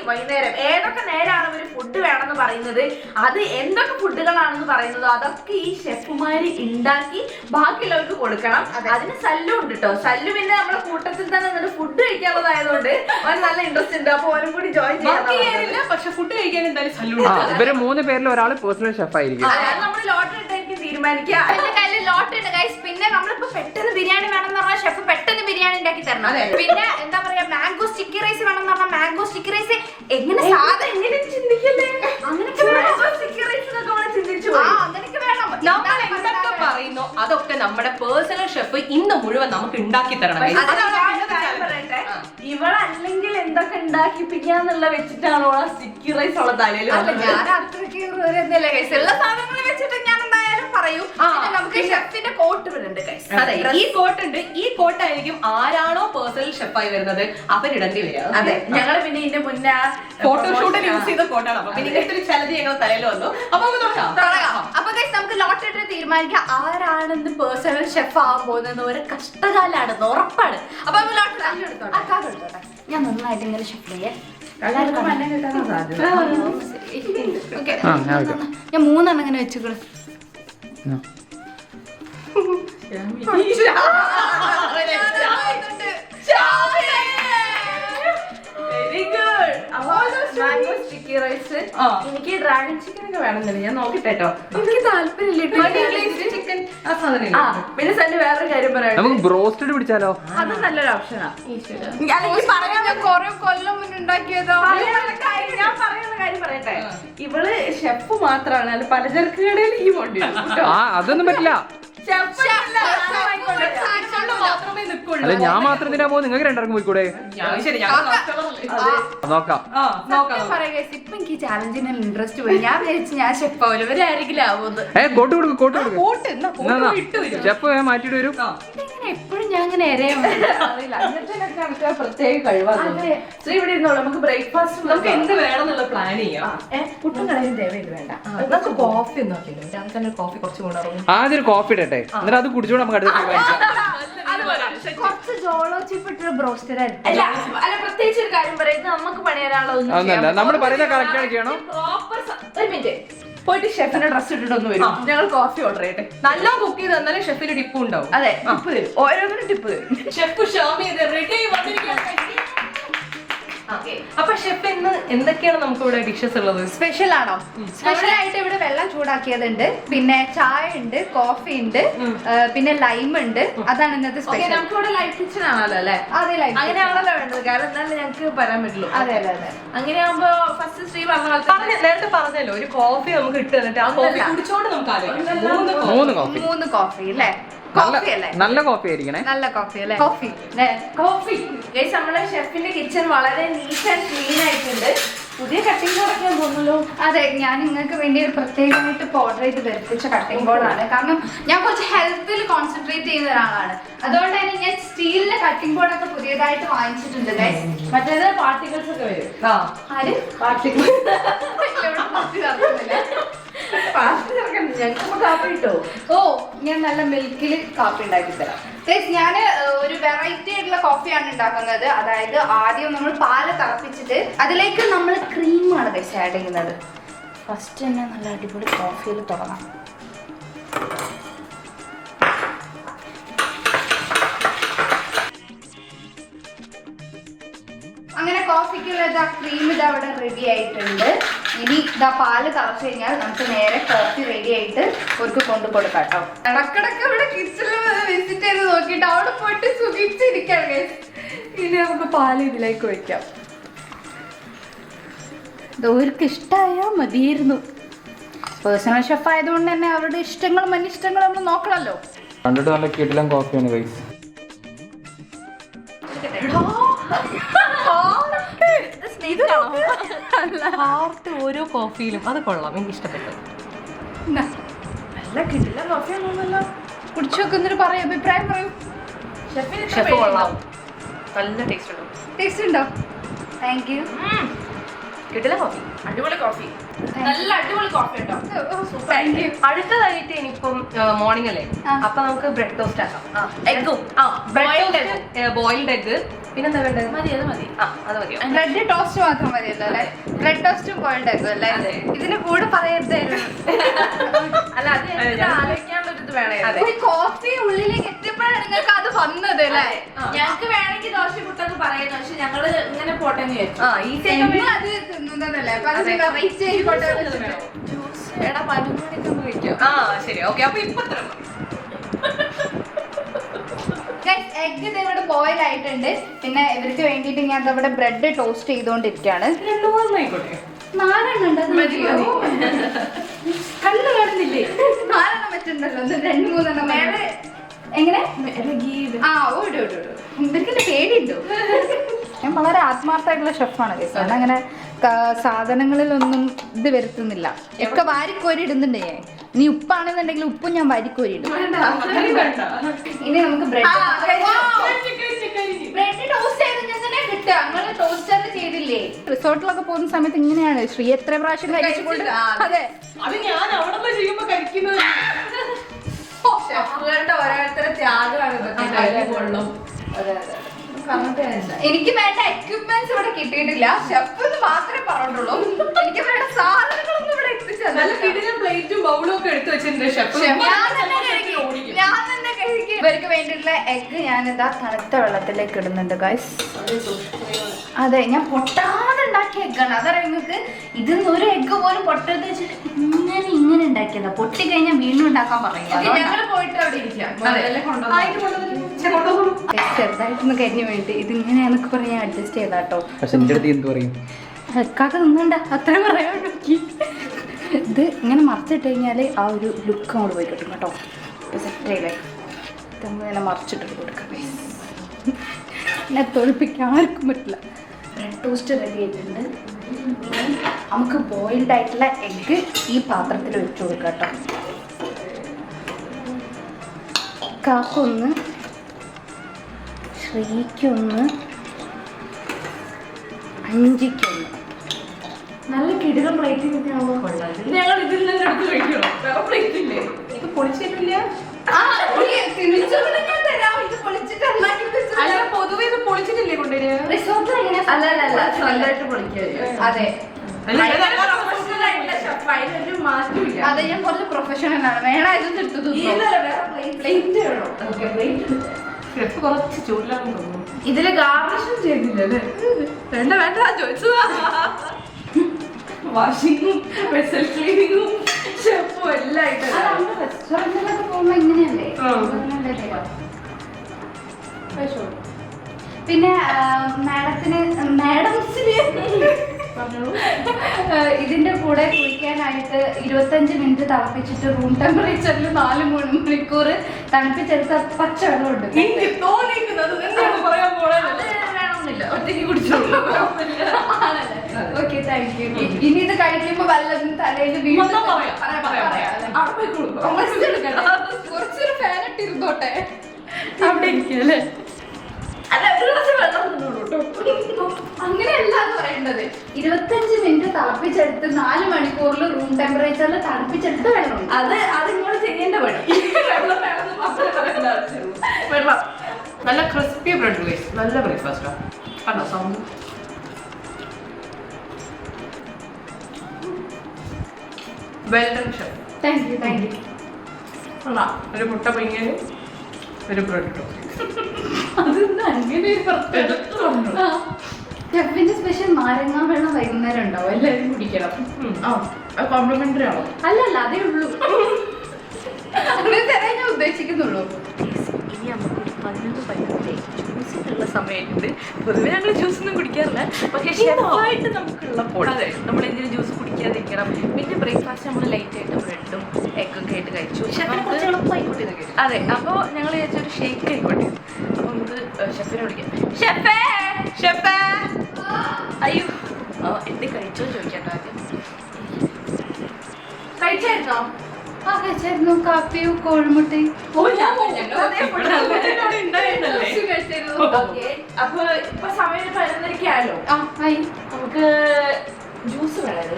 വൈകുന്നേരം ഏതൊക്കെ നേരമാണ് ഇവര് ഫുഡ് വേണമെന്ന് പറയുന്നത്, അത് എന്തൊക്കെ ഫുഡുകളാണെന്ന് പറയുന്നത്, അതൊക്കെ ഈ ഷെഫുമാര് ഉണ്ടാക്കി ബാക്കിയുള്ളവർക്ക് കൊടുക്കണം. അതിന് സല്ലു ഉണ്ട് കേട്ടോ. സല്ലു പിന്നെ നമ്മുടെ കൂട്ടത്തിൽ തന്നെ ഫുഡ് കഴിക്കാനുള്ളതായതുകൊണ്ട് അവന് നല്ല ഇൻട്രസ്റ്റ് ഉണ്ട്. അപ്പൊ അവനും കൂടി ജോയിൻ ചെയ്യാനില്ല, പക്ഷെ ഫുഡ് കഴിക്കാൻ എന്തായാലും സല്ലു. ഇവര് 3 പേരിൽ ഒരാൾ പേഴ്സണൽ ഷെഫ് ആയിരിക്കും. നമ്മൾ ലോട്ടറി ഇട്ടായിരിക്കും തീരുമാനിക്കുക. അതിന്റെ കയ്യിൽ ലോട്ടറി ഉണ്ട് ഗൈസ്. പിന്നെ നമ്മളിപ്പോ പെട്ടെന്ന് ബിരിയാണി വേണമെന്ന് പറഞ്ഞാൽ ഷെഫ് പെട്ടെന്ന് ബിരിയാണി ഉണ്ടാക്കി തരണം. പിന്നെ എന്താ പറയാ, മാംഗോ സ്റ്റിക്കി റൈസ് വേണമെന്ന് പറഞ്ഞാൽ മാംഗോ സ്റ്റിക്കി റൈസ് എങ്ങനെ സാധനം എങ്ങനെ ചിന്തിക്കല്ലേ, അങ്ങനെയൊക്കെ നമ്മൾ എന്തൊക്കെ പറയുന്നു അതൊക്കെ നമ്മുടെ പേഴ്സണൽ ഷെഫ് ഇന്ന് മുഴുവൻ നമുക്ക് ഉണ്ടാക്കി തരണം. ഇവളല്ലെങ്കിൽ എന്തൊക്കെ ഉണ്ടാക്കിപ്പിക്കാന്നുള്ള വെച്ചിട്ടാണോ സ്റ്റിക്കി റൈസ് ഉള്ള തലയിൽ? ഞാൻ അത്രയ്ക്ക് ഉള്ള സാധനങ്ങൾ വെച്ചിട്ട് ഞാൻ എന്തായാലും പറയും. നമുക്ക് ഷെഫിന്റെ കോട്ട് വരുന്നുണ്ട്. അതെ, ഈ കോട്ട് ഉണ്ട്. ഈ കോട്ടായിരിക്കും ആരാണോ പേഴ്സണൽ ഷെഫായി വരുന്നത് അവരിടേണ്ടി വരിക. അതെ, ഞങ്ങള് പിന്നെ ഇതിന്റെ മുന്നേ ഫോട്ടോഷൂട്ടിൽ യൂസ് ചെയ്ത കോട്ടാണ്. അപ്പൊ പിന്നെ ഇങ്ങനത്തെ ഒരു ചലഞ്ച് ഞങ്ങൾ തലയിൽ വന്നു. അപ്പൊ അപ്പൊ നമുക്ക് ലോട്ടറി ഇട്ട് തീരുമാനിക്കാം ആരാണെന്ന് പേഴ്സണൽ ഷെഫ് ആവാൻ പോകുന്നത്. ഒരു കഷ്ടകാലാണെന്ന് ഉറപ്പാണ്. അപ്പൊ ഞാൻ നന്നായിട്ട് ഇങ്ങനെ ഷെഫ് ചെയ്യാം. ഞാൻ 3 എണ്ണം ഇങ്ങനെ വെച്ചുകള്. Very good. Mango sticky rice. എനിക്ക് ഡ്രാഗൺ ചിക്കൻ ഒക്കെ വേണമെന്നില്ല, ഞാൻ നോക്കിട്ടോ. എനിക്ക് താല്പര്യമില്ല ചിക്കൻ. പിന്നെ തന്നെ വേറൊരു കാര്യം പറയാം, നമുക്ക് ബ്രോസ്റ്റഡ് പിടിച്ചാലോ? അത് നല്ലൊരു ഓപ്ഷനാ. കൊറേ കൊല്ലം മുന്നേ ഉണ്ടാക്കിയതോ. ഞാൻ പറയുന്ന കാര്യം പറയട്ടെ, ഇവള് ഷെഫ് മാത്രമാണ്, അല്ല പലചരക്ക് കടയിൽ ഈ പോണ്ടി. അതൊന്നും പറ്റില്ല. അല്ല ഞാൻ മാത്രം ഇതിനാ പോകും, നിങ്ങൾക്ക് 2 പേർക്കും പോയിക്കൂടെ? നോക്കാം. ഇപ്പൊ എനിക്ക് ചാലഞ്ചിന് ഇൻട്രസ്റ്റ് പോയി. ഞാൻ വിചാരിച്ചു ഞാൻ ഷെഫ് ആവില്ല, ഇവരാരെങ്കിലും ആവുന്നത്. കോട്ട് കൊടുക്കും, കോട്ട് കൊടുക്കും. ഷെഫ് മാറ്റിട്ട് വരും. എപ്പോഴും ഞാൻ അങ്ങനെ അറിയില്ല. അങ്ങനത്തെ പ്രത്യേക കഴിവാണ്. ഇവിടെ ഇരുന്നോളൂ, നമുക്ക് ബ്രേക്ക്ഫാസ്റ്റ് നമുക്ക് എന്ത് വേണം എന്നുള്ള പ്ലാൻ ചെയ്യാം. പുട്ടും കടയും ദയവേത് വേണ്ട. നമുക്ക് കോഫി ഒന്നും ആക്കില്ലോ. ഞാൻ തന്നെ കോഫി കുറച്ച് കൊണ്ടുവരും. ആദ്യം ഒരു കോഫി ഇടട്ടെ, എന്നിട്ട് അത് കുടിച്ചോണ്ട് നമുക്ക് അടുത്ത കുറച്ച് ജോളോ ചിപ്പ് ഇട്ടൊരു ബ്രോസ്റ്റഡ് അല്ല, പ്രത്യേകിച്ച് ഒരു കാര്യം പറയുന്നത് നമുക്ക് പണിയാനുള്ള നമ്മൾ പറയുന്ന കറക്റ്റ് ചെയ്യണം. ഒരു മിനിറ്റ് പോയിട്ട് ഷെഫിന്റെ ഡ്രസ് ഇട്ടിട്ടൊന്ന് വരും. ഞങ്ങൾ കോഫി ഓർഡർ ചെയ്യട്ടെ. നല്ല കുക്ക് ചെയ്ത് തന്നാലും ഷെഫിന് ടിപ്പ് ഉണ്ടാവും. അതെ, ടിപ്പ് തരും, ഓരോന്നിനും ടിപ്പ് തരും. ഷെഫ് ഷാമി റെഡി വന്നിരിക്കുകയാണ്. അപ്പൊ ഷെഫ് ഇന്ന് എന്തൊക്കെയാണ് നമുക്ക് ഇവിടെ ഡിഷസ് ഉള്ളത്? സ്പെഷ്യൽ ആണോ? സ്പെഷ്യൽ ആയിട്ട് ഇവിടെ വെള്ളം ചൂടാക്കിയതുണ്ട്, പിന്നെ ചായ ഉണ്ട്, കോഫി ഉണ്ട്, പിന്നെ ലൈം ഉണ്ട്. അതാണ് ഇന്നത്തെ സ്പെഷ്യൽ. നമുക്ക് ഇവിടെ ലൈഫ് കിച്ചൺ ആണല്ലോ അല്ലേ? അതെ, ലൈഫ് അങ്ങനെയാണല്ലോ വേണ്ടത്. കാരണം എന്നാലും ഞങ്ങൾക്ക് പറയാൻ പറ്റുള്ളൂ. അതെ അതെ അതെ. അങ്ങനെയാകുമ്പോ ഫസ്റ്റ് ശ്രീ നേരത്തെ പറഞ്ഞല്ലോ, ഒരു കോഫി നമുക്ക് ഇട്ട് തന്നിട്ട് ആ കോഫി കുടിച്ചോണ്ട് നമുക്ക് 3 കോഫി അല്ലേ? നല്ല കോഫി ആയിരിക്കണേ. നല്ല കോഫി അല്ലേ? കോഫി നമ്മളെ ഷെഫിന്റെ കിച്ചൺ വളരെ നീറ്റ് ആൻഡ് ക്ലീൻ ആയിട്ടുണ്ട്. പുതിയ കട്ടിംഗ് ബോർഡൊക്കെ തോന്നുന്നല്ലോ. അതെ, ഞാൻ നിങ്ങൾക്ക് വേണ്ടി ഒരു പ്രത്യേകമായിട്ട് ഓർഡർ ചെയ്ത് വരുത്തിച്ച കട്ടിംഗ് ബോർഡാണ്. കാരണം ഞാൻ കുറച്ച് ഹെൽത്തിൽ കോൺസെൻട്രേറ്റ് ചെയ്യുന്ന ഒരാളാണ്. അതുകൊണ്ട് തന്നെ ഞാൻ സ്റ്റീലിന്റെ കട്ടിംഗ് ബോർഡൊക്കെ പുതിയതായിട്ട് വാങ്ങിച്ചിട്ടുണ്ട്. മറ്റേത് പാർട്ടിക്കിൾസ് ഒക്കെ വരും. ആര് പാർട്ടിക്കിൾ ഓ, ഞാൻ നല്ല മിൽക്കിൽ കാപ്പി ഉണ്ടാക്കി തരാം. ഞാൻ ഒരു വെറൈറ്റി ആയിട്ടുള്ള കോഫിയാണ് ഉണ്ടാക്കുന്നത്. അതായത് ആദ്യം നമ്മൾ പാല് തിളപ്പിച്ചിട്ട് അതിലേക്ക് നമ്മൾ ക്രീമാണ് ആഡ് ചെയ്യുന്നത്. ഫസ്റ്റ് തന്നെ നല്ല അടിപൊളി കോഫിയിൽ തുടങ്ങാം. അങ്ങനെ കോഫിക്കുള്ള ക്രീം ഇത് അവിടെ റെഡി ആയിട്ടുണ്ട്. ഇനി ഇതാ പാല് തിളച്ചു കഴിഞ്ഞാൽ നമുക്ക് നേരെ കോഫി റെഡി ആയിട്ട് അവർക്ക് കൊണ്ടു കൊടുക്കാം കേട്ടോ. ഇടക്കിടക്ക് ഇവിടെ കിച്ചണിൽ വിസിറ്റ് ചെയ്ത് നോക്കിയിട്ട് അവിടെ പോയിട്ട് സുഖിച്ചിരിക്കുകയാണ്. ഇനി നമുക്ക് പാല് ഇതിലേക്ക് ഒഴിക്കാം. ഇതവർക്ക് ഇഷ്ടമായാൽ മതിയായിരുന്നു. പേഴ്സണൽ ഷെഫ് ആയതുകൊണ്ട് തന്നെ അവരുടെ ഇഷ്ടങ്ങളും അനിഷ്ടങ്ങളും നമ്മൾ നോക്കണമല്ലോ. കണ്ടിട്ട് നല്ല കിടിലൻ കോഫിയാണ് ഗൈസ്. ഹാർട്ട് ഓരോ കോഫിയിലും അത് കൊള്ളാം, എനിക്ക് ഇഷ്ടപ്പെട്ടു. നല്ല കിടില കോഫിയാണല്ലോ. കുടിച്ചു നോക്കുന്നൊരു പറയൂ, അഭിപ്രായം പറയൂ. ഷെഫ് കൊള്ളാം, നല്ല ടേസ്റ്റ് ഉണ്ടോ? ടേസ്റ്റ് ഉണ്ടോ? Thank you. കിട്ടില്ല കോഫി, അടിപൊളി കോഫി, നല്ല അടിപൊളി കോഫി കേട്ടോ. അടുത്തതായിട്ട് ഇനിയിപ്പം മോർണിംഗ് അല്ലേ, അപ്പൊ നമുക്ക് ബ്രെഡ് ടോസ്റ്റ് ആക്കാം. എഗ്ഗും ബോയിൽഡ് എഗ്, പിന്നെന്താ വേണ്ടത്? മതി, അത് മതി. അത് മതിയോ? ബ്രെഡ് ടോസ്റ്റ് മാത്രം മതിയല്ലോ അല്ലേ? ബ്രെഡ് ടോസ്റ്റും ബോയിൽഡ് എഗ്ഗും അല്ലേ? ഇതിന് കൂടെ പറയരുതായിരുന്നു. അല്ല, അത് ആലോചിക്കാനുള്ളൊരു ഇത് വേണേ. കോഫി ഉള്ളിലേക്ക് എത്തിയപ്പോഴാണ് നിങ്ങൾക്ക് അത് വന്നത് അല്ലേ? ഞങ്ങൾക്ക് വേണമെങ്കിൽ ദോശ പുട്ടൊക്കെ പറയുന്നു, പക്ഷെ ഞങ്ങള് ഇങ്ങനെ പോട്ടെന്ന് വിചാരിച്ചു. അത് തിന്നുന്നതല്ലേ, അപ്പൊ അത് വെറൈറ്റി ആയിക്കോട്ടെ. ജ്യൂസ് എടാ 11 മണിക്കൊന്ന് കഴിക്കാം. ശരി, ഓക്കെ. അപ്പൊ ഇപ്പൊ എഗ് ഇവിടെ ബോയിൽ ആയിട്ടുണ്ട്. പിന്നെ ഇവർക്ക് വേണ്ടിയിട്ട് ഞാൻ ഇവിടെ ബ്രെഡ് ടോസ്റ്റ് ചെയ്തോണ്ടിരിക്കാണ്. 4 കണ്ണു കാണുന്നില്ലേ? 4 വെച്ചിട്ടുണ്ടല്ലോ, 2-3 മേലെ. എങ്ങനെ ഇവർക്ക് പേടിയുണ്ടോ? ഞാൻ വളരെ ആത്മാർത്ഥമായിട്ടുള്ള ഷെഫാണ് കേട്ടോ. അങ്ങനെ സാധനങ്ങളിലൊന്നും ഇത് വരുത്തുന്നില്ല. ഒക്കെ വാരിക്കോരി ഇടുന്നുണ്ട് ഞാൻ. ഇനി ഉപ്പാണെന്നുണ്ടെങ്കിൽ ഉപ്പും ഞാൻ വാരിക്കോരി ഇടും. ഇനി നമുക്ക് ബ്രെഡ് ടോസ്റ്റ് ചെയ്ത് കിട്ടുക. നമ്മള് ടോസ്റ്റർ ചെയ്തില്ലേ? റിസോർട്ടിലൊക്കെ പോകുന്ന സമയത്ത് ഇങ്ങനെയാണ് ശ്രീ എത്ര പ്രാവശ്യം കഴിച്ചുകൊണ്ട്. അതെ, അത് ഞാൻ അവിടെ ചെയ്യുമ്പോ കഴിക്കുന്നത്. ഓരോരുത്തരുടെ ത്യാഗമാണ് കൊള്ളും. എനിക്ക് വേണ്ട എക്യുപ്മെന്റ്സ് ഇവിടെ കിട്ടിയിട്ടില്ല. ഷെഫ് എന്ന് മാത്രമേ പറഞ്ഞുള്ളൂ. എനിക്ക് വേണ്ട സാധനങ്ങളൊന്നും ഇവിടെ എത്തിച്ചു. നല്ല കിടിലൻ പ്ലേറ്റും ബൗളും ഒക്കെ എടുത്തു വെച്ചിട്ടുണ്ട് ഷെഫ്. ഞാൻ തന്നെ കഴിക്കും. ഇവർക്ക് വേണ്ടിയിട്ടുള്ള എഗ്ഗ് ഞാനിതാ തണുത്ത വെള്ളത്തിലേക്ക് ഇടുന്നുണ്ട് ഗൈസ്. അതെ, ഞാൻ പൊട്ടാതെ ഉണ്ടാക്കിയ എഗ്ഗാണ്. അതറിയാം നിങ്ങൾക്ക്. ഇതിന്ന് ഒരു എഗ്ഗ് പോലും പൊട്ടത് വെച്ചിട്ട് ഇങ്ങനെ ഉണ്ടാക്കിയതാ. പൊട്ടി കഴിഞ്ഞാൽ വീണ്ടും ഉണ്ടാക്കാൻ പറയും. ഞങ്ങള് പോയിട്ട് അവിടെ ഇരിക്കാം. ചെറുതായിട്ടൊന്ന് കരിഞ്ഞു വേണ്ടി ഇതിങ്ങനെയാന്നൊക്കെ പറഞ്ഞ് അഡ്ജസ്റ്റ് ചെയ്താട്ടോ. എന്ത് പറയും? എക്കാക്ക് നിന്നണ്ട, അത്രയും പറയാൻ നോക്കി. ഇത് ഇങ്ങനെ മറിച്ചിട്ട് കഴിഞ്ഞാൽ ആ ഒരു ലുക്ക് അങ്ങോട്ട് പോയി കിട്ടും കേട്ടോ. ഇപ്പൊ സെറ്റ് ചെയ്തേ. ഇതങ്ങനെ മറിച്ചിട്ട് കൊടുക്കാം. എന്നെ തൊഴിപ്പിക്കാൻ ആർക്കും പറ്റില്ല. ബ്രെഡ് ടോസ്റ്റ് റെഡി ആയിട്ടുണ്ട്. നമുക്ക് ബോയിൽഡ് ആയിട്ടുള്ള എഗ്ഗ് ഈ പാത്രത്തിൽ വെച്ച് കൊടുക്കാം കേട്ടോ. കാക്കൊന്ന്, ശ്രീക്കൊന്ന്, അഞ്ചിക്കൊന്ന്. നല്ല കിടിലം പ്ലേറ്റ് ഞങ്ങൾ കൊള്ളാം. ഞങ്ങൾ ഇതിൽ നിന്ന് എടുത്ത് കഴിക്കണം. വേറെ പ്ലേറ്റ് ഇല്ലേ? എനിക്ക് പൊളിച്ചിട്ടില്ല. പൊതുവെ ഇത് പൊളിച്ചിട്ടില്ലേ കൊണ്ടുവരിക? റിസോർട്ടിൽ എങ്ങനെയാ? നല്ലതായിട്ട് പൊളിക്കുക. അതെ, അതിനൊരു മാറ്റമില്ല. അതെ, ഞാൻ കുറച്ച് പ്രൊഫഷണൽ ആണ്. വേണം ഇതൊന്നും എടുത്തു. പ്ലേറ്റ് വേണോ? ഷെഫ് കുറച്ച് ചൂടിലാണെന്ന് തോന്നുന്നു. ഇതില് ഗാർണിഷും ചെയ്തില്ലല്ലേ? വേണ്ട ചോദിച്ചതാ. വാഷിങ്ങും വെസൽ ക്ലീനിങ്ങും ഷെഫും എല്ലാം ആയിട്ട് റെസ്റ്റോറന്റിലൊക്കെ പോകുമ്പോ ഇങ്ങനെയല്ലേ? പിന്നെ ഇതിന്റെ കൂടെ കുളിക്കാനായിട്ട് 25 മിനിറ്റ് തിളപ്പിച്ചിട്ട് റൂം ടെമ്പറേച്ചറിൽ 4 മണിക്കൂർ തണുപ്പിച്ചെടുത്ത പച്ചവെള്ളമുണ്ട്. ഒറ്റയ്ക്ക് കുടിച്ചോളൂ. Okay, thank you. ഇനി ഇത് കഴിക്കുമ്പോ വല്ലതും തലയിൽ വീണ്ടും കുറച്ചൊരു ഫാൻ ഇട്ടിരുന്നോട്ടെ. അവിടെ ഇരിക്കല്ലേ? അങ്ങനെയല്ല എന്ന് പറയേണ്ടത്. 25 മിനിറ്റ് തിളപ്പിച്ചെടുത്ത് 4 മണിക്കൂറിൽ റൂം ടെമ്പറേച്ചറിൽ തണുപ്പിച്ചെടുത്ത് വെള്ളം. അത് നിങ്ങൾ ചെയ്യേണ്ട പണി. വെള്ളം വേണമെന്ന് മാത്രമേ പറയേണ്ട ആവശ്യമുള്ളൂ. വെള്ളം നല്ല ക്രിസ്പി ബ്രെഡ് ഗൈസ്. നല്ല ബ്രേക്ക്ഫാസ്റ്റാ. കണ്ടോ sound? Well done chef. Thank you, thank you. ഒരു മുട്ട പിങ്ങിന് ഒരു ബ്രെഡ്. ഷെഫിന്റെ സ്പെഷ്യൽ നാരങ്ങാ വെള്ളം വൈകുന്നേരം ഉണ്ടാവും. എല്ലാവരും കുടിക്കണം. കോംപ്ലിമെന്ററി ആണോ? അല്ലല്ല, അതേ ഉള്ളൂ. അങ്ങനെ തരാൻ ഞാൻ ഉദ്ദേശിക്കുന്നുള്ളൂ. ഇനി നമുക്ക് 11-15 ജ്യൂസിനുള്ള സമയമുണ്ട്. പൊതുവെ ഞങ്ങൾ ജ്യൂസൊന്നും കുടിക്കാറില്ല, പക്ഷേ ഷെഫായിട്ട് നമുക്കുള്ളപ്പോൾ നമ്മൾ എന്തിനും ജ്യൂസ് കുടിക്കാതിരിക്കണം. പിന്നെ ബ്രേക്ക്ഫാസ്റ്റ് നമ്മൾ ലൈറ്റ് ആയിട്ട് ബ്രെഡും എഗ്ഗൊക്കെ ആയിട്ട് കഴിച്ചു. അതെ, അപ്പോൾ ഞങ്ങൾ വിചാരിച്ചൊരു ഷേക്ക് ആയിക്കോട്ടെ. അപ്പോൾ നമുക്ക് ഷെഫിനെ വിളിക്കാം. ഷെഫേ, ഷെഫേ, അയ്യോ എന്ത് കഴിച്ചോ ചോദിക്കട്ടോ ആദ്യം. കഴിച്ചായിരുന്നോ? കഴിച്ചായിരുന്നു. കാപ്പിയും കോഴിമുട്ടയും. അപ്പൊ ഇപ്പൊ സമയം 11:30 ആയല്ലോ. ആയി. നമുക്ക്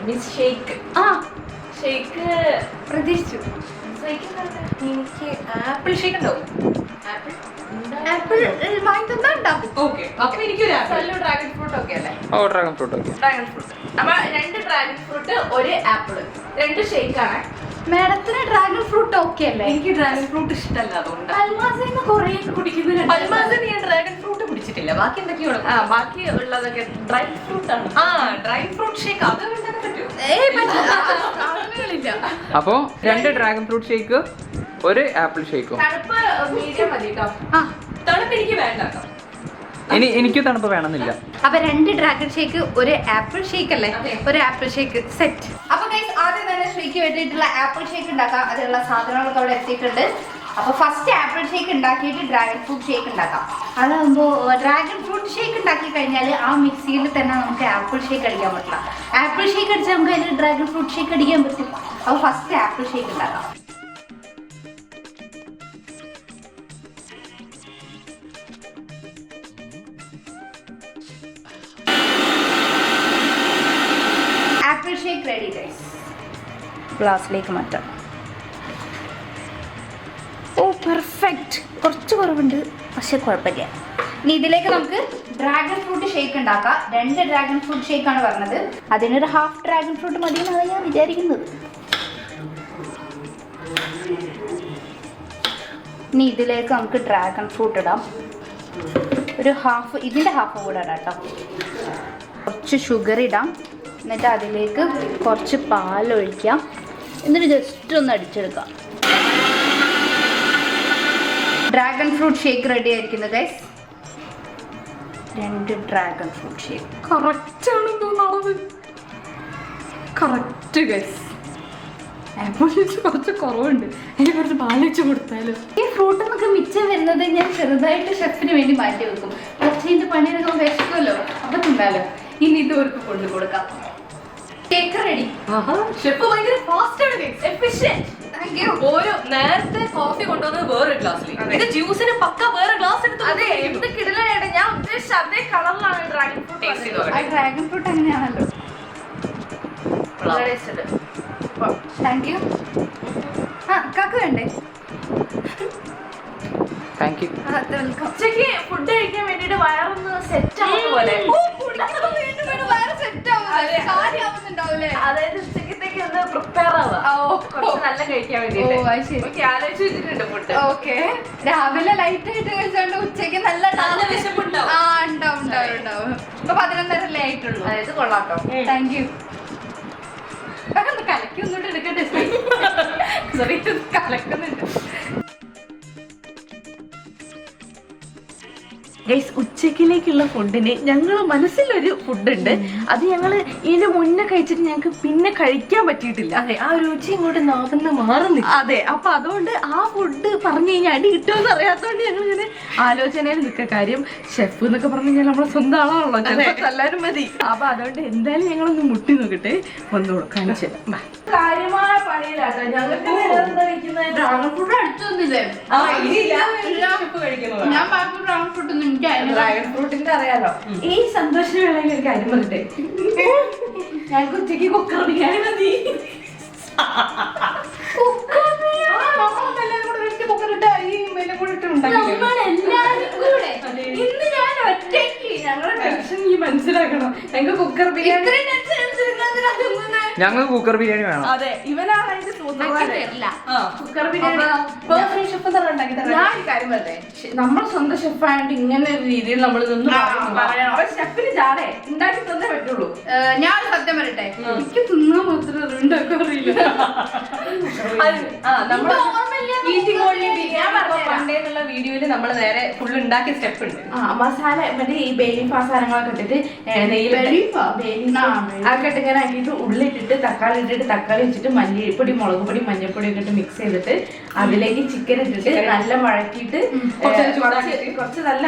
മിസ് ഷേക്ക്. ആ ഷേക്ക് പ്രതീക്ഷിച്ചു. എനിക്ക് ആപ്പിൾ ഷേക്ക് ഉണ്ടാവും. ആപ്പിൾ വാങ്ങി തന്നാ ഉണ്ടാക്കും. ഓക്കെ, അപ്പൊ എനിക്കൊരു ആപ്പിൾ. ഡ്രാഗൺ ഫ്രൂട്ട് ഒക്കെ അല്ലേ? ഓ dragon fruit okay. Dragon fruit. അപ്പൊ 2 ഡ്രാഗൺ ഫ്രൂട്ട്, 1 ആപ്പിൾ, 2 ഷേക്ക് ആണ്. മാഡത്തിന് ഡ്രാഗൺ ഫ്രൂട്ട് ഓക്കെ അല്ലേ? എനിക്ക് ഡ്രാഗൺ ഫ്രൂട്ട് ഇഷ്ടമല്ല, അതുകൊണ്ട്. അൽമാസിന്ന് കുറേ കുടിക്കുന്നത് അൽമാസിൽ ഞാൻ ഡ്രാഗൺ ഫ്രൂട്ട് കുടിച്ചിട്ടില്ല. ബാക്കി എന്തൊക്കെയാണ്? ബാക്കി ഉള്ളതൊക്കെ ഡ്രൈ ഫ്രൂട്ട് ആണ്. ഡ്രൈ ഫ്രൂട്ട് ഷേക്ക് അത് ഉണ്ടാക്കാൻ പറ്റുമോ? സാധനങ്ങളില്ല. അപ്പോ 2 ഡ്രാഗൺ ഫ്രൂട്ട് ഷേക്ക്, 1 ആപ്പിൾ ഷേക്കും. തണുപ്പ് മീഡിയം മതി കേട്ടോ. ആ തണുപ്പ് എനിക്ക് വേണ്ട കേട്ടോ. എനിക്ക് തണുപ്പ് വേണമെന്നില്ല. അപ്പൊ 2 ഡ്രാഗൺ ഷേക്ക്, 1 ആപ്പിൾ ഷേക്ക് അല്ലേ? 1 ആപ്പിൾ ഷേക്ക് സെറ്റ്. അപ്പൊ ഗൈസ് ആദ്യം തന്നെ ശ്രീക്ക് വേണ്ടിയിട്ടുള്ള ആപ്പിൾ ഷേക്ക് ഉണ്ടാക്കാം. അതിനുള്ള സാധനങ്ങളൊക്കെ അവിടെ എത്തിയിട്ടുണ്ട്. അപ്പൊ ഫസ്റ്റ് ആപ്പിൾ ഷേക്ക് ഉണ്ടാക്കിയിട്ട് ഡ്രാഗൺ ഫ്രൂട്ട് ഷേക്ക് ഉണ്ടാക്കാം. അതാകുമ്പോൾ ഡ്രാഗൺ ഫ്രൂട്ട് ഷേക്ക് ഉണ്ടാക്കി കഴിഞ്ഞാൽ ആ മിക്സിയിൽ തന്നെ നമുക്ക് ആപ്പിൾ ഷേക്ക് അടിക്കാൻ പറ്റില്ല. ആപ്പിൾ ഷേക്ക് അടിച്ചാൽ നമുക്ക് അതിൽ ഡ്രാഗൺ ഫ്രൂട്ട് ഷേക്ക് അടിക്കാൻ പറ്റും. അപ്പോൾ ഫസ്റ്റ് ആപ്പിൾ ഷേക്ക് ഉണ്ടാക്കാം. Apple shake ready guys. ഗ്ലാസ്സിലേക്ക് മാറ്റാം. ഓ പെർഫെക്റ്റ്. കുറച്ച് കുറവുണ്ട്, പക്ഷെ കുഴപ്പമില്ല. ഇനി ഇതിലേക്ക് നമുക്ക് ഡ്രാഗൺ ഫ്രൂട്ട് ഷേക്ക് ഉണ്ടാക്കാം. 2 ഡ്രാഗൺ ഫ്രൂട്ട് ഷേക്കാണ് പറഞ്ഞത്. അതിനൊരു ഹാഫ് ഡ്രാഗൺ ഫ്രൂട്ട് മതി എന്നാണ് ഞാൻ വിചാരിക്കുന്നത്. ഇനി ഇതിലേക്ക് നമുക്ക് ഡ്രാഗൺ ഫ്രൂട്ട് ഇടാം. ഒരു ഹാഫ്, ഇതിൻ്റെ ഹാഫ് കൂടെ ഇടാം കേട്ടോ. കുറച്ച് ഷുഗർ ഇടാം. എന്നിട്ട് അതിലേക്ക് കുറച്ച് പാലൊഴിക്കാം. എന്നിട്ട് ജസ്റ്റ് ഒന്ന് അടിച്ചെടുക്കാം. ഡ്രാഗൺ ഫ്രൂട്ട് ഷേക്ക് റെഡി ആയിരിക്കുന്നത് guys. 2 dragon fruit shake correct ആണെന്ന് തോന്നുന്നത്. Correct guys. ആപ്പിൾ കുറച്ച് കുറവുണ്ട്. എനിക്ക് കുറച്ച് പാലിച്ച് കൊടുത്താലോ. ഈ ഫ്രൂട്ട് നമുക്ക് മിച്ചം വരുന്നത് ഞാൻ ചെറുതായിട്ട് ഷെഫിന് വേണ്ടി മാറ്റി വെക്കും. കുറച്ച് ഇതിന്റെ പണിയെടുക്കുമ്പോൾ വിശക്കുമല്ലോ, അപ്പൊ തിന്നാലോ. ഇനി ഇത് അവർക്ക് കൊണ്ടു കൊടുക്കാം. Cake ready. ഷെഫ് ഭയങ്കര ഫാസ്റ്റ് ആണ്, എഫിഷ്യന്റ്. ഓരോ നേരത്തെ കോഫി കൊണ്ടുവന്നത് വേറെ ഗ്ലാസ്സിൽ, ഇത് ജ്യൂസിന് പക്ക വേറെ ഗ്ലാസ് എടുത്തു. അതെ, എന്ത് കിടലായിട്ട് ഞാൻ ഉദ്ദേശിച്ച അതേ കളറിലാണ് ഡ്രാഗൺ ഫ്രൂട്ട്. ടേസ്റ്റ് ചെയ്തോ. ഡ്രാഗൺ ഫ്രൂട്ട് അങ്ങനെയാണല്ലോ. Thank you. ആ കാക്ക് വേണ്ടേ? Thank you. വെൽക്കം. ഉച്ചയ്ക്ക് ഫുഡ് കഴിക്കാൻ വേണ്ടിട്ട് വയറൊന്ന് സെറ്റ് ആവുന്ന പോലെ. അതായത് ഉച്ചക്കത്തേക്ക് ഒന്ന് പ്രിപ്പയർ ആവുക, കുറച്ച് നല്ല കഴിക്കാൻ വേണ്ടിട്ട്. ആലോചിച്ച് വെച്ചിട്ടുണ്ട് ഫുഡ്. ഓക്കെ, രാവിലെ ലൈറ്റ് ആയിട്ട് കഴിച്ചോണ്ട് ഉച്ചക്ക് നല്ല വിശപ്പുണ്ടാവും. ആ ഉണ്ടാവും ഉണ്ടാവും ഉണ്ടാവും. ഇപ്പൊ 11:30 ആയിട്ടുള്ളൂ. അതായത് കൊള്ളാട്ടോ. Thank you. കലക്കി ഒന്നുകൂടെ എടുക്കട്ടെ. സോറി, കലക്കുന്നുണ്ട്. ഗൈസ്, ഉച്ചക്കിലേക്കുള്ള ഫുഡിന് ഞങ്ങൾ മനസ്സിലൊരു ഫുഡ് ഉണ്ട്. അത് ഞങ്ങൾ ഇതിന് മുന്നേ കഴിച്ചിട്ട് ഞങ്ങൾക്ക് പിന്നെ കഴിക്കാൻ പറ്റിയിട്ടില്ല. അതെ, ആ രുചി ഇങ്ങോട്ട് നാവിന്ന് മാറുന്നില്ല. അതെ, അപ്പൊ അതുകൊണ്ട് ആ ഫുഡ് പറഞ്ഞു കഴിഞ്ഞാൽ അടി കിട്ടുമെന്ന് അറിയാത്തതുകൊണ്ട് ഞങ്ങൾ ഇങ്ങനെ ആലോചനയിൽ നിൽക്കുക. കാര്യം ഷെഫ് എന്നൊക്കെ പറഞ്ഞു കഴിഞ്ഞാൽ നമ്മളെ സ്വന്തം ആളാണല്ലോ, ചിലപ്പോൾ എല്ലാവരും മതി. അപ്പൊ അതുകൊണ്ട് എന്തായാലും ഞങ്ങളൊന്ന് മുട്ടി നോക്കട്ടെ. വന്നോളൂ, കാണിച്ചു തരാം. കാര്യമായ പണിയിലാട്ടോ ഞങ്ങൾക്ക്. ഡ്രാഗൺ ഫ്രൂട്ട് അടിച്ചൊന്നില്ലേ? ഞാൻ ബാക്കി ഡ്രാഗൺ ഫ്രൂട്ട് ഒന്നും ഡ്രാഗൺ ഫ്രൂട്ടിന്റെ അറിയാലോ. ഈ സന്തോഷവേളയിൽ ഒരു കാര്യം പറഞ്ഞിട്ടേ, ഞങ്ങൾക്ക് ഉച്ചയ്ക്ക് കുക്കർ ബിരിയാണി മതി. മനസ്സിലാക്കണം, ഞങ്ങൾക്ക് കുക്കർ ബിരിയാണി. ഞങ്ങൾക്ക് കുക്കർ ബിരിയാണി വേണം. അതെ, ഇവനാണ് അതിന്റെ കുക്കർ ബിരിയാണി. ഞാൻ ഒരു കാര്യം പറയട്ടെ, നമ്മൾ സ്വന്തം ഷെഫായിട്ട് ഇങ്ങനെ ഒരു രീതിയിൽ നമ്മൾ ഇതൊന്നും ഷെഫിന് ചാടേ ഉണ്ടാക്കി തന്നേ പറ്റുള്ളൂ. ഞാൻ സത്യം പറയട്ടെ, എനിക്ക് തിന്നാൻ മാത്രമേ ഉണ്ടാക്കാൻ അറിയില്ല. പണ്ടേന്നുള്ള വീഡിയോയില് നമ്മൾ നേരെ ഫുൾ ഉണ്ടാക്കിയ സ്റ്റെപ്പ് ഉണ്ട്. മസാല മറ്റേ ഈ ബേലീഫ് ആ സാധനങ്ങളൊക്കെ ഇട്ടിട്ട് അതൊക്കെ ഇങ്ങനെ ആക്കിയിട്ട് ഉള്ളിട്ടിട്ട് തക്കാളി ഇട്ടിട്ട് തക്കാളി വെച്ചിട്ട് മല്ലിപ്പൊടി മുളക് പൊടി മഞ്ഞൾപ്പൊടി ഒക്കെ ഇട്ട് മിക്സ് ചെയ്തിട്ട് അതിലേക്ക് ചിക്കൻ ഇട്ടിട്ട് നല്ല വഴക്കിയിട്ട് കുറച്ച് നല്ല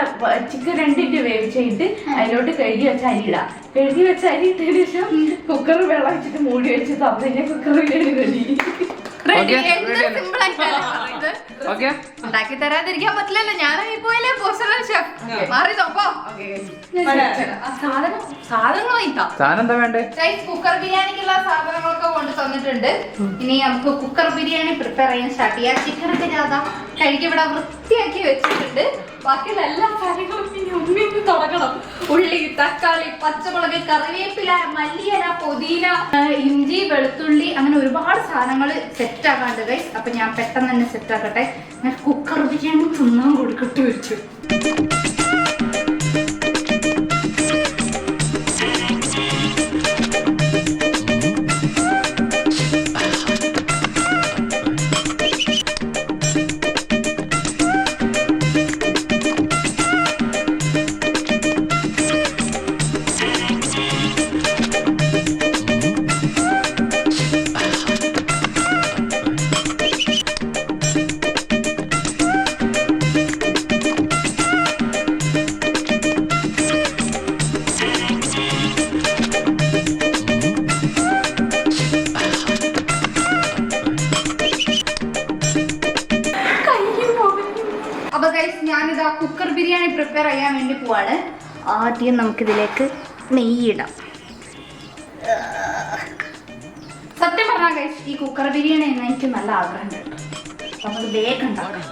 ചിക്കൻ 2 മിനിറ്റ് വേവിച്ചിട്ട് അതിലോട്ട് കഴുകി വെച്ച അരി ഇടാം. കഴുകി വെച്ച അരി ഇട്ടതിന് ശേഷം കുക്കർ വെള്ളം വെച്ചിട്ട് മൂടി വെച്ച് തുറന്നു കഴിഞ്ഞാൽ cooker biryani ready. Ready. Okay, എന്ത് ready അല്ലേ? simple ആയിട്ടാണ് പറയുന്നത്. ഓക്കെ ഉണ്ടാക്കി തരാതിരിക്കാൻ പറ്റില്ലല്ലോ, ഞാനായി പോയില്ലേ പേഴ്സണൽ ഷെഫ്. മാറി നോക്കോ. സാധനങ്ങൾ വാങ്ങിക്കാം. സാധനം എന്താ വേണ്ടേ? കുക്കർ ബിരിയാണിക്കുള്ള സാധനങ്ങളൊക്കെ കൊണ്ട് തന്നിട്ടുണ്ട്. ഇനി നമുക്ക് കുക്കർ ബിരിയാണി പ്രിപ്പയർ ചെയ്യാൻ സ്റ്റാർട്ട് ചെയ്യാം. ചിക്കനൊക്കെ ഞാൻ കഴുകി ഇവിടെ വൃത്തിയാക്കി വെച്ചിട്ടുണ്ട്. ബാക്കിയുള്ള എല്ലാ കാര്യങ്ങളും ഇനി ഉമ്മിന്ന് തുടങ്ങണം. ഉള്ളി, തക്കാളി, പച്ചമുളക്, കറിവേപ്പില, മല്ലിയില, പുതിന, ഇഞ്ചി, വെളുത്തുള്ളി, അങ്ങനെ ഒരുപാട് സാധനങ്ങൾ സെറ്റ് ആക്കാണ്ട് ഗൈസ്. അപ്പൊ ഞാൻ പെട്ടെന്ന് തന്നെ സെറ്റ് ആക്കട്ടെ. ഞാൻ കുക്കർ ബിരിയാണി തിന്നാൻ കൊടുക്കട്ടെ വെച്ചു. അപ്പൊ ഗൈസ് ഞാനിതാ കുക്കർ ബിരിയാണി പ്രിപ്പയർ ചെയ്യാൻ വേണ്ടി പോവാണ്. ആദ്യം നമുക്കിതിലേക്ക് നെയ്യിടാം. സത്യം പറഞ്ഞാൽ ഗൈസ് ഈ കുക്കർ ബിരിയാണി എന്ന് എനിക്ക് നല്ല ആഗ്രഹമുണ്ട്. നമുക്ക് വേഗം ഉണ്ടാക്കാം.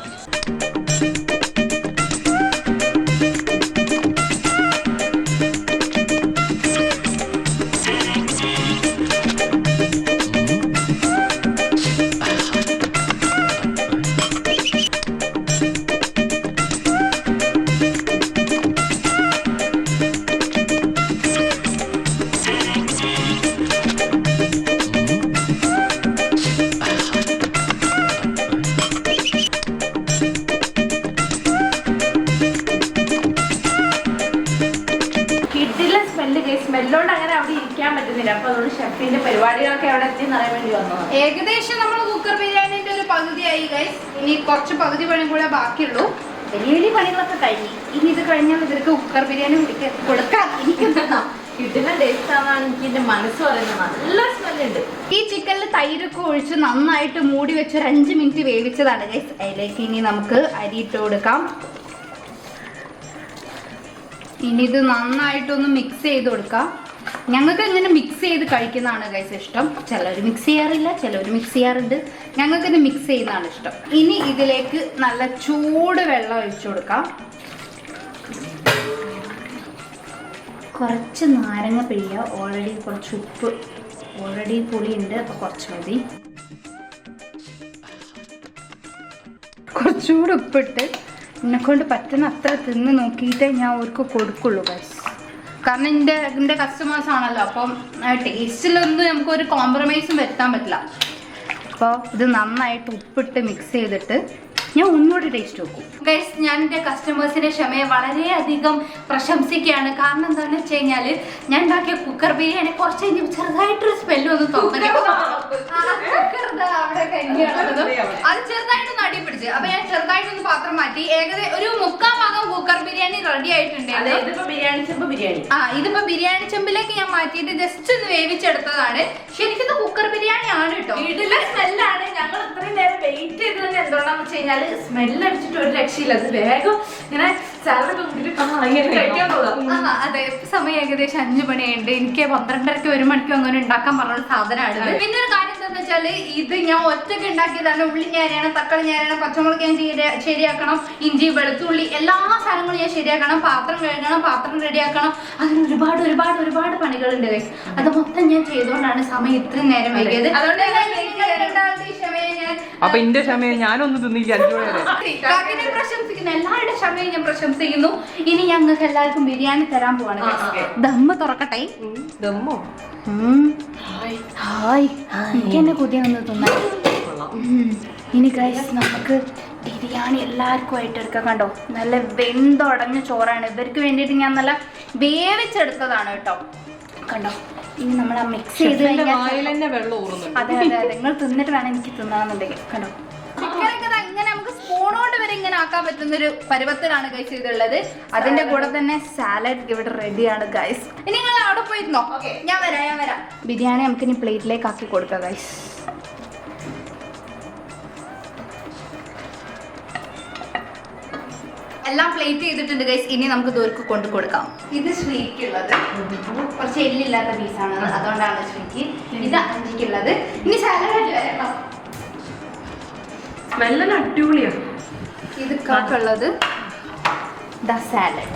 സ്മെല്ലോണ്ട് അങ്ങനെ അവിടെ ഇരിക്കാൻ പറ്റുന്നില്ല. അപ്പൊ അതുകൊണ്ട് ഷെഫിന്റെ പരിപാടികളൊക്കെ അവിടെ എത്തി നിറയാൻ വേണ്ടി വന്നു. ഏകദേശം നമ്മൾ കുക്കർ ബിരിയാണിന്റെ ഒരു പകുതിയായി ഗൈസ്. ഇനി കുറച്ച് പകുതി പണി കൂടെ ബാക്കിയുള്ളൂ. വലിയ വലിയ പണികളൊക്കെ കഴിഞ്ഞു. ഇനി ഇത് കഴിഞ്ഞാൽ ഇവർക്ക് കുക്കർ ബിരിയാണി കൊടുക്കാം. ഇതിന്റെ ടേസ്റ്റ് ആവാൻ എനിക്ക് എന്റെ മനസ്സ് പറയുന്നത് നല്ല സ്മെല്ലുണ്ട്. ഈ ചിക്കനിൽ തൈരൊക്കെ ഒഴിച്ച് നന്നായിട്ട് മൂടി വെച്ച് ഒരു 5 മിനിറ്റ് വേവിച്ചതാണ് ഗൈസ്. അതിലേക്ക് ഇനി നമുക്ക് അരി ഇട്ട് കൊടുക്കാം. ഇനി ഇത് നന്നായിട്ടൊന്ന് മിക്സ് ചെയ്ത് കൊടുക്കാം. ഞങ്ങൾക്ക് ഇങ്ങനെ മിക്സ് ചെയ്ത് കഴിക്കുന്നതാണ് ഗൈസ് ഇഷ്ടം. ചിലർ മിക്സ് ചെയ്യാറില്ല, ചിലർ മിക്സ് ചെയ്യാറുണ്ട്. ഞങ്ങൾക്ക് ഇത് മിക്സ് ചെയ്യുന്നതാണ് ഇഷ്ടം. ഇനി ഇതിലേക്ക് നല്ല ചൂട് വെള്ളം ഒഴിച്ചു കൊടുക്കാം. കുറച്ച് നാരങ്ങ പിഴിയുക. ഓൾറെഡി കുറച്ച് ഉപ്പ്, ഓൾറെഡി പുളിയുണ്ട്, അപ്പോൾ കുറച്ച് മതി. കുറച്ചുകൂടെ ഉപ്പിട്ട് എന്നെക്കൊണ്ട് പറ്റുന്ന അത്ര തിന്ന് നോക്കിയിട്ടേ ഞാൻ അവർക്ക് കൊടുക്കുള്ളൂ ഗൈസ്. കാരണം എൻ്റെ കസ്റ്റമേഴ്സ് ആണല്ലോ. അപ്പം ടേസ്റ്റിലൊന്നും നമുക്കൊരു കോംപ്രമൈസും വരുത്താൻ പറ്റില്ല. അപ്പോൾ ഇത് നന്നായിട്ട് ഉപ്പിട്ട് മിക്സ് ചെയ്തിട്ട് ഞാൻ ഒന്നുകൂടി ടേസ്റ്റ് നോക്കും ഗൈസ്. ഞാൻ എൻ്റെ കസ്റ്റമേഴ്സിൻ്റെ ക്ഷമയെ വളരെയധികം പ്രശംസിക്കുകയാണ്. കാരണം എന്താണെന്ന് വെച്ച് കഴിഞ്ഞാൽ ഞാൻ ഉണ്ടാക്കിയ കുക്കർ ബിരിയാണി കുറച്ച് കഴിഞ്ഞ് ചെറുതായിട്ടൊരു സ്മെല്ല് ഒന്ന് തോന്നി. അത് ചെറുതായിട്ടൊന്ന് അടി പിടിച്ച്. അപ്പൊ ഞാൻ ചെറുതായിട്ടൊന്ന് പാത്രം മാറ്റി. ഏകദേശം ഒരു 3/4 ഭാഗം കുക്കർ ബിരിയാണി റെഡി ആയിട്ടുണ്ട്. ഇതിപ്പോ ബിരിയാണി ചെമ്പ് ബിരിയാണി. ഇതിപ്പോ ബിരിയാണി ചെമ്പിലേക്ക് ഞാൻ മാറ്റിയിട്ട് ജസ്റ്റ് ഒന്ന് വേവിച്ചെടുത്തതാണ്. ശരിക്കും കുക്കർ ബിരിയാണി ആണ് കേട്ടോ. വീട്ടിലെ സ്മെല്ലാണ്. ഞങ്ങൾ ഇത്രയും നേരം വെയിറ്റ് ചെയ്തത് എന്തുകൊണ്ടാന്ന് വെച്ച് കഴിഞ്ഞാൽ സ്മെല്ല് അടിച്ചിട്ട് ഒരു രക്ഷയില്ല. അത് വേഗം ഇങ്ങനെ സാലഡ് കഴിക്കാൻ തോന്നാം. അതെ, സമയം ഏകദേശം 5 മണിയുണ്ട്. എനിക്ക് 12:30 1 മണിക്കും അങ്ങനെ ഉണ്ടാക്കാൻ പറഞ്ഞ സാധനമാണ്. പിന്നെ ഒരു കാര്യം എന്താണെന്ന് വെച്ചാല് ഇത് ഞാൻ ഒറ്റയ്ക്ക് ഉണ്ടാക്കിയതാണ്. ഉള്ളി ഞാനാണ്, തക്കാളി ഞാനാണ്, പച്ചമുളക് ഞാൻ ശരിയാക്കണം, ഇഞ്ചി, വെളുത്തുള്ളി എല്ലാ സാധനങ്ങളും ഞാൻ ശരിയാക്കണം, പാത്രം കഴുകണം, പാത്രം റെഡിയാക്കണം. അങ്ങനെ ഒരുപാട് ഒരുപാട് ഒരുപാട് പണികളുണ്ട്. അത് മൊത്തം ഞാൻ ചെയ്തുകൊണ്ടാണ് സമയം ഇത്രയും നേരം വൈകിയത്. അതുകൊണ്ട് അപ്പൊ എന്റെ ക്ഷമയെ ഞാനൊന്നും തിന്നില്ല 5 മണി വരെ. പ്രശംസിക്കുന്നു, എല്ലാവരുടെ ക്ഷമയും ഞാൻ പ്രശംസിക്കുന്നു. ഇനി ഞങ്ങൾക്ക് എല്ലാവർക്കും ബിരിയാണി തരാൻ പോവാണ്. ദമ്മ് തുറക്കട്ടെ. ദമ്മോ? ഹായ്, എനിക്ക് എന്നെ പുതിയ ഒന്ന് തിന്നാൻ. ഇനി ഗൈസ് നമുക്ക് ബിരിയാണി എല്ലാവർക്കും ആയിട്ട് എടുക്കാം. കണ്ടോ, നല്ല വെന്തുടഞ്ഞ ചോറാണ്. ഇവർക്ക് വേണ്ടിയിട്ട് ഞാൻ നല്ല വേവിച്ചെടുത്തതാണ് കേട്ടോ. കണ്ടോ, ഇനി നമ്മൾ ആ മിക്സ് ചെയ്ത് കഴിഞ്ഞാൽ അതെ അതെ അതെ, നിങ്ങൾ തിന്നിട്ട് വേണം എനിക്ക് തിന്നാന്നുണ്ടെങ്കിൽ. കണ്ടോ, ചിക്കനൊക്കെ ഇങ്ങനെ നമുക്ക് സ്പൂണോണ്ട് വരെ ഇങ്ങനെ ആക്കാൻ പറ്റുന്നൊരു പരുവത്തിലാണ് ഗൈസ് ഇതുള്ളത്. അതിന്റെ കൂടെ തന്നെ സാലഡ് ഇവിടെ റെഡിയാണ് ഗൈസ്. ഇനി നിങ്ങൾ അവിടെ പോയിരുന്നോ? ഞാൻ വരാം. ബിരിയാണി നമുക്ക് ഇനി പ്ലേറ്റിലേക്ക് ആക്കി കൊടുക്കാം ഗൈസ്. എല്ലാം പ്ലേറ്റ് ചെയ്തിട്ടുണ്ട് ഗൈസ്. ഇനി നമുക്ക് ദൂർക്ക് കൊണ്ടു കൊടുക്കാം. ഇത് ശ്രീക്കുള്ളത്, കുറച്ച് എല്ലില്ലാത്ത പീസാണ്, അതുകൊണ്ടാണ് ശ്രീക്ക്. ഇത് അഞ്ചിക്കുള്ളത്. ഇനി സാലഡ് വരണം. സ്മെല്ലിന് അടിപൊളിയാണ്. ഇത് കാക്കുള്ളത് ദ സാലഡ്.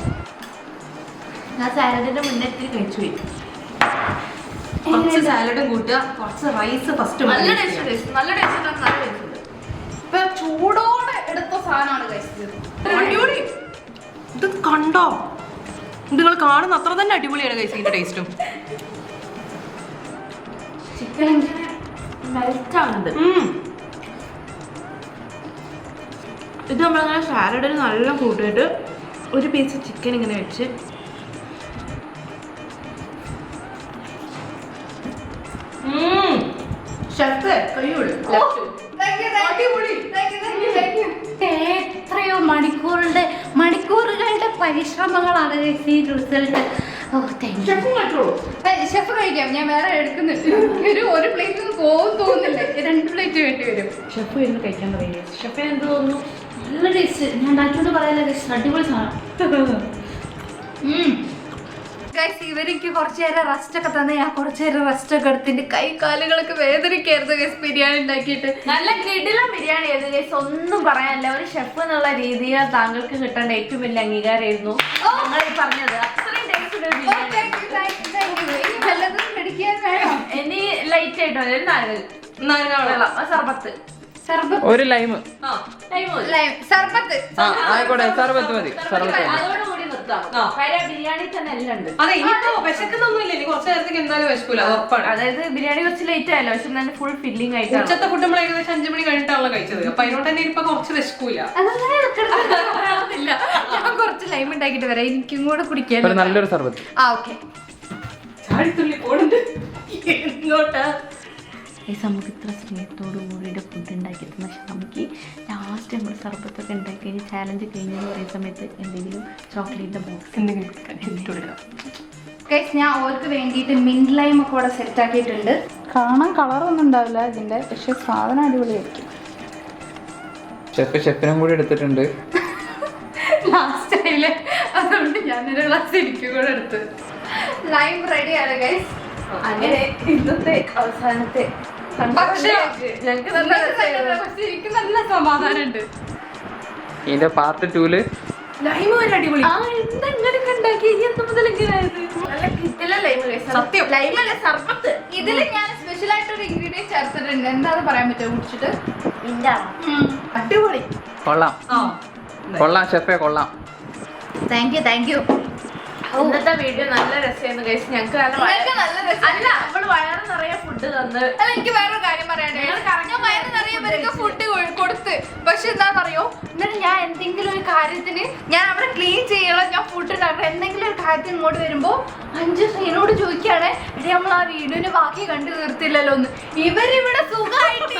ഞാൻ സാലഡിന്റെ മുന്നേ കഴിച്ചു പോയി. കുറച്ച് സാലഡും കൂട്ടുക, കുറച്ച് റൈസ് ഫസ്റ്റ്. നല്ല ടേസ്റ്റ്, നല്ല ടേസ്റ്റ്, നല്ല ടേസ്റ്റ്. ഇപ്പൊ ചൂടോടെ എടുത്ത സാധനമാണ് കഴിച്ചത്. അടിപൊളി. ഇത് കണ്ടോ, നിങ്ങൾ കാണുന്ന അത്ര തന്നെ അടിപൊളിയാണ് കഴിച്ചത്. ഇതിന്റെ ടേസ്റ്റും ചിക്കൻ ഇങ്ങനെ മെൽറ്റ് ആവുന്നുണ്ട്. ഇത് നമ്മളങ്ങനെ സാലഡിന് നല്ല കൂട്ടിയിട്ട് ഒരു പീസ് ചിക്കൻ ഇങ്ങനെ വെച്ച് ഷെഫ് കഴിയുള്ളൂ. എത്രയോ മണിക്കൂറുകളുടെ പരിശ്രമങ്ങളാണ് ഈ റിസൾട്ട്. ഷെഫ് കഴിക്കാം, ഞാൻ വേറെ എടുക്കുന്നുണ്ട്. ഒരു പ്ലേറ്റ് പോകും തോന്നുന്നില്ല, 2 പ്ലേറ്റ് വേണ്ടി വരും. ഷെഫ് ഇരുന്ന് കഴിക്കാൻ തുടങ്ങി. ഷെഫിന് എന്ത് തോന്നുന്നു? നല്ല ടേസ്റ്റ്. ഞാൻ ഉണ്ടാക്കിയോണ്ട് പറയാനുള്ള അടിപൊളി സാധനം. ഇവർക്ക് കുറച്ചു നേരം റെസ്റ്റ് ഒക്കെ തന്നെ. ഞാൻ കുറച്ചു നേരം റെസ്റ്റ് ഒക്കെ എടുത്തിട്ട് കൈ കാലുകളൊക്കെ വേദനയ്ക്കായിരുന്നു ഗൈസ് ബിരിയാണി ഉണ്ടാക്കിയിട്ട്. നല്ല കിടിലം ബിരിയാണി ആയിരുന്നു ഗൈസ്, ഒന്നും പറയാനില്ല. ഒരു ഷെഫ് എന്നുള്ള രീതിയിൽ താങ്കൾക്ക് കിട്ടേണ്ട ഏറ്റവും വലിയ അംഗീകാരമായിരുന്നു ഞങ്ങൾ പറഞ്ഞത്. അത്രയും ടേസ്റ്റ് ഇനി ലൈറ്റ് ആയിട്ടോ വെള്ളം, സർബത്ത്, ഒരു ലൈമ്. സർബത്ത് ആയിക്കോട്ടെ, സർബത്ത് മതി. സർബത്ത് അതോടുകൂടി നിർത്താം. കാര്യം ബിരിയാണി തന്നെ എല്ലാം ഉണ്ട്. അതെ, ഇനിയിപ്പോ വിശക്കുന്നൊന്നുമില്ല. ഇനി കുറച്ച് നേരത്തേക്ക് എന്തായാലും വിശക്കൂല, ഉറപ്പാണ്. അതായത് ബിരിയാണി കുറച്ച് ലേറ്റ് ആയല്ലോ, പക്ഷെ നല്ല ഫുൾ ഫില്ലിംഗ് ആയിട്ടാണ്. ഉച്ചത്തെ ഫുഡ് നമ്മൾ ഏകദേശം 5 മണി കഴിഞ്ഞിട്ടാണല്ലോ കഴിച്ചത്. അപ്പൊ അതിനോട് തന്നെ ഇപ്പൊ കുറച്ച് വിശക്കൂല. ഞാൻ കുറച്ച് ലൈം ഉണ്ടാക്കിട്ട് വരാം, എനിക്കും കൂടെ കുടിക്കാൻ. ഒരു നല്ലൊരു സർബത്ത്. ഓക്കെ. ചാടിത്തുള്ളി പോണുണ്ട് ഇങ്ങോട്ടാ. നമുക്ക് ഇത്ര സ്നേഹത്തോടു കൂടിയിട്ട് ഫുഡ് ഉണ്ടാക്കി തന്ന ഷാമിക്ക് ലാസ്റ്റ് നമ്മൾ സർബത്തൊക്കെ ഉണ്ടാക്കി കഴിഞ്ഞ് ചാലഞ്ച് കഴിഞ്ഞെന്ന് പറയുന്ന സമയത്ത് എന്തെങ്കിലും ചോക്ലേറ്റിൻ്റെ ബോക്സ് എന്തെങ്കിലും ഇട്ട് കൊടുക്കാം. ഞാൻ ഓർക്ക് വേണ്ടിയിട്ട് മിന്റ് ലൈം ഒക്കെ ഇവിടെ സെറ്റ് ആക്കിയിട്ടുണ്ട്. കാണാൻ കളറൊന്നും ഉണ്ടാവില്ല ഇതിന്റെ, പക്ഷെ സാധനം അടിപൊളിയായിരിക്കും. ഷെഫിനും കൂടി എടുത്തിട്ടുണ്ട് ലാസ്റ്റ് ആയില്ലേ, അതുകൊണ്ട് ഞാനൊരു ഗ്ലാസ് എനിക്കും കൂടെ എടുത്ത്. ലൈം റെഡിയാണ് ഗൈസ്. അങ്ങനെ ഇന്നത്തെ അവസാനത്തെ ഞങ്ങൾക്ക് നല്ല എനിക്ക് നല്ല സമാധാനമുണ്ട്. ഇതിന്റെ പാർട്ട് 2 ലൈമ് ഒരു അടിപൊളി. സത്യം ലൈമല്ല സർബത്ത്. ഇതില് ഞാൻ സ്പെഷ്യൽ ആയിട്ട് ഒരു ഇൻഗ്രീഡിയൻറ്റ് ചേർത്തിട്ടുണ്ട്. എന്താന്ന് പറയാൻ പറ്റുമോ കുടിച്ചിട്ട്? അടിപൊളി. കൊള്ളാം, കൊള്ളാം ഷെഫേ, കൊള്ളാം. Thank you. ഇന്നത്തെ വീഡിയോ നല്ല രസമായിരുന്നു ഗൈസ്. ഞങ്ങൾക്ക് നല്ല രസം. അല്ല, നമ്മള് വയറ് നിറയെ ഫുഡ് തന്ന്. അല്ല, എനിക്ക് വേറൊരു കാര്യം പറയാനുണ്ട്. ഞാൻ വയറ് നിറയെ പേർക്ക് ഫുഡ് കൊടുത്ത്, പക്ഷെ എന്താണെന്നറിയോ, എന്നിട്ട് ഞാൻ എന്തെങ്കിലും ഒരു കാര്യത്തിന് ഞാൻ അവിടെ ക്ലീൻ ചെയ്യണം, ഞാൻ ഫുഡ് ഉണ്ടാക്കണം, എന്തെങ്കിലും ഒരു കാര്യത്തിന് ഇങ്ങോട്ട് വരുമ്പോ 5 ശ്രീനോട് ചോദിക്കുകയാണ്, എടേ നമ്മൾ ആ വീഡിയോന് ബാക്കി കണ്ടു തീർത്തില്ലല്ലോ എന്ന്. ഇവരിവിടെ സുഖമായിട്ട്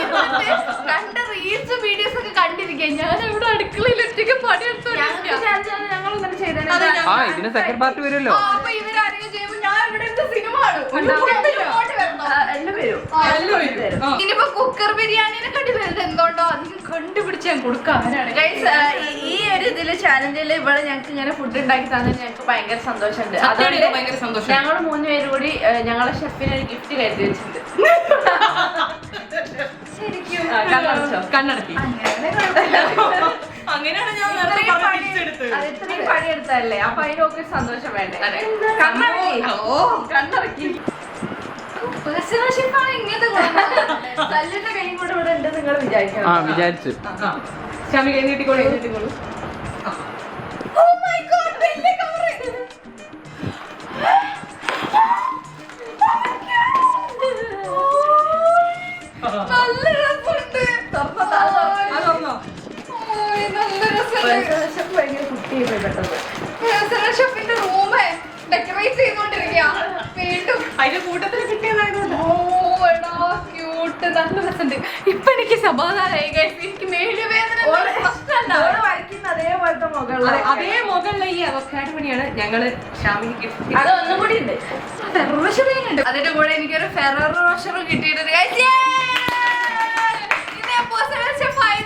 കണ്ട റീൽസ് വീഡിയോസ് ഒക്കെ കണ്ടിരിക്കുക, ഞാൻ ഇവിടെ അടുക്കളയിൽ ഒറ്റയ്ക്ക് പണിയെടുത്തു. ഞങ്ങളൊന്നും ചെയ്തേ. ഇതിന് സെക്കൻഡ് പാർട്ട് വരുമല്ലോ. അപ്പൊ ഇവരാരെങ്കിലും ചെയ്യുമ്പോ ഞാൻ ഇവിടെ സിനിമ ഇനിയിപ്പോ കുക്കർ ബിരിയാണിനെ കണ്ടി വരുന്നത് എന്തുകൊണ്ടോ അധികം കണ്ടുപിടിച്ച് ഞാൻ കൊടുക്കാനാണ്. ഈ ഒരു ഇതില് ചാലഞ്ചിൽ ഇവിടെ ഞങ്ങൾക്ക് ഇങ്ങനെ ഫുഡ് ഉണ്ടാക്കി തന്നെ ഞങ്ങൾക്ക് ഭയങ്കര സന്തോഷമുണ്ട്. ഭയങ്കര സന്തോഷം. ഞങ്ങൾ 3 പേരും കൂടി ഞങ്ങളെ ഷെഫിന് ഒരു ഗിഫ്റ്റ് കരുതി വെച്ചിട്ടുണ്ട്. ശരിക്കും കണ്ണടക്കി. അങ്ങനെയാണ് ഞാൻ ഇത്രയും പണിയെടുത്തതല്ലേ, അപ്പൊ അതിനൊക്കെ സന്തോഷം വേണ്ടേ? കണ്ണടക്കി. ഇങ്ങനത്തെ തല്ലിന്റെ കൈയും കൂടെ ഇവിടെ ഉണ്ട് നിങ്ങൾ വിചാരിക്കണം. വിചാരിച്ചു. ക്ഷമി കൈ നീട്ടിക്കോളൂ. നല്ല രസമുണ്ട്. ഭയങ്കര കുട്ടിയായി പോയി പെട്ടെന്ന്. ഷെഫിന്റെ റൂം ഡെക്കറേറ്റ് ചെയ്തോണ്ടിരിക്കുക വീണ്ടും. അതിന്റെ കൂട്ടത്തിൽ കിട്ടിയതായതുകൊണ്ട് ക്യൂട്ട്, നല്ല രസമുണ്ട്. ഇപ്പൊ എനിക്ക് സമാധാനമായി. എനിക്ക് മേലുവേദന വരയ്ക്കുന്ന അതേപോലത്തെ മുകളിൽ അതേ മുകളിലെ ഈ അവക്കാഡ് പണിയാണ് ഞങ്ങള് ഷാമിന് ഗിഫ്റ്റ്. അത് ഒന്നും കൂടി ഉണ്ട്. ഉണ്ട്. അതിന്റെ കൂടെ എനിക്കൊരു ഫെററോ റോഷറും കിട്ടിയിട്ടുണ്ട്.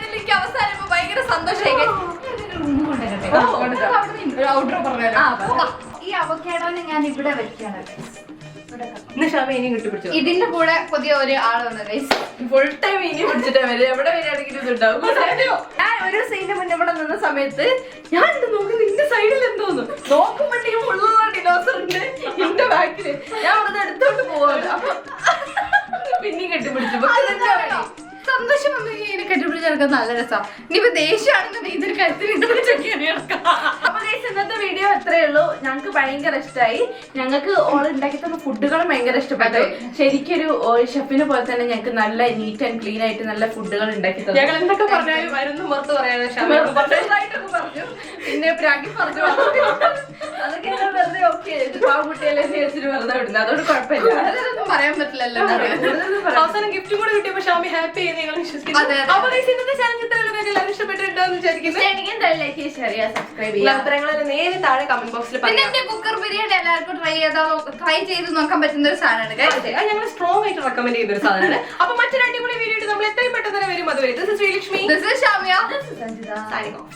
എനിക്ക് അവസാനം ഭയങ്കര സന്തോഷമായി. റൂമിൽ കൊണ്ടുവരട്ടെ ഔട്ടർ പറഞ്ഞാലോ ഈ അവക്കാഡോനെ ഞാൻ ഇവിടെ വെക്കണം ഇന്ന് ഷാമ ഇനി കിട്ടിപ്പിടിച്ചു ഇതിന്റെ കൂടെ പുതിയ ഒരു ആള് വന്നു ഗൈസ് ഫുൾ ടൈം ഇനി പിടിച്ചിട്ടേ വരും എവിടെ വരികയാണെങ്കിലും ഇതുണ്ടാവും ഞാൻ ഒരു സീനിന്റെ മുന്നേ ഇവിടെ നിന്ന സമയത്ത് ഞാൻ ഇത് നോക്കുന്നത് ഇന്റെ സൈഡിൽ എന്തോന്നു നോക്കുമ്പോഴേക്കും ഉള്ള ഡിനോസർ ഉണ്ട് ഇന്റെ ബാക്കില് ഞാൻ അവിടെ എടുത്തോട്ട് പോവാണ് അപ്പൊ പിന്നെയും കെട്ടിപ്പിടിച്ചു സന്തോഷം വന്നു ഇങ്ങനെ കെട്ടിപ്പിടിച്ച് നടക്കാൻ നല്ല രസമാണ് ഇനിയിപ്പോ ദേഷ്യമാണെന്നുണ്ടെങ്കിൽ ഇതൊരു കരുത്തിൽ അപ്പൊ guys, ഇന്നത്തെ വീഡിയോ എത്രയേ ഉള്ളൂ. ഞങ്ങൾക്ക് ഭയങ്കര ഇഷ്ടമായി. ഞങ്ങൾക്ക് ഓൾ ഉണ്ടാക്കി തന്ന ഫുഡുകളും ഭയങ്കര ഇഷ്ടപ്പെട്ടു. ശരിക്കൊരു ഷെഫിനെ പോലെ തന്നെ ഞങ്ങൾക്ക് നല്ല നീറ്റ് ആൻഡ് ക്ലീൻ ആയിട്ട് നല്ല ഫുഡുകൾ ഉണ്ടാക്കി തന്നു. ഞങ്ങൾ എന്തൊക്കെ പറഞ്ഞാലും വരുന്നു പുറത്ത് പറയാനും പറഞ്ഞു പിന്നെ പ്രാഗി പറഞ്ഞു അതൊക്കെ ഞങ്ങൾ വെറുതെ ഓക്കെ പാവക്കുട്ടിയല്ലേ ചേച്ചിട്ട് വെറുതെ വിടുന്നത് അതുകൊണ്ട് കുഴപ്പമില്ല. അതൊന്നും പറയാൻ പറ്റില്ലല്ലോ അവസാനം ഗിഫ്റ്റും കൂടെ കിട്ടിയപ്പോ ഷാമി ഹാപ്പി ആയി ഞങ്ങൾ വിശ്വസിക്കുന്നു. അപ്പൊ guys, ഇന്നത്തെ ചാനൽ എല്ലാവരും ഇഷ്ടപ്പെട്ടിട്ടുണ്ടെന്ന് വിചാരിക്കുന്നു. ലൈക്ക് ഷെയർ സബ്സ്ക്രൈബ് ചെയ്യാം. ഉത്തരങ്ങളെല്ലാം നേരെ താഴെ കമന്റ് ബോക്സിൽ പിന്നെ എന്റെ കുക്കർ ബിരിയാണി എല്ലാവർക്കും ട്രൈ ചെയ്ത് നോക്കാൻ പറ്റുന്ന ഒരു സാധനമാണ് ഞങ്ങൾ സ്ട്രോങ് ആയിട്ട് റെക്കമെൻഡ് ചെയ്യുന്ന ഒരു സാധനമാണ്. അപ്പൊ മറ്റൊരു അടിപൊളി വീഡിയോ നമ്മൾ എത്രയും പെട്ടെന്ന് തന്നെ വരും. അതുവരെ this is Sreelakshmi, This is Shamya. This is Sanjita. signing off.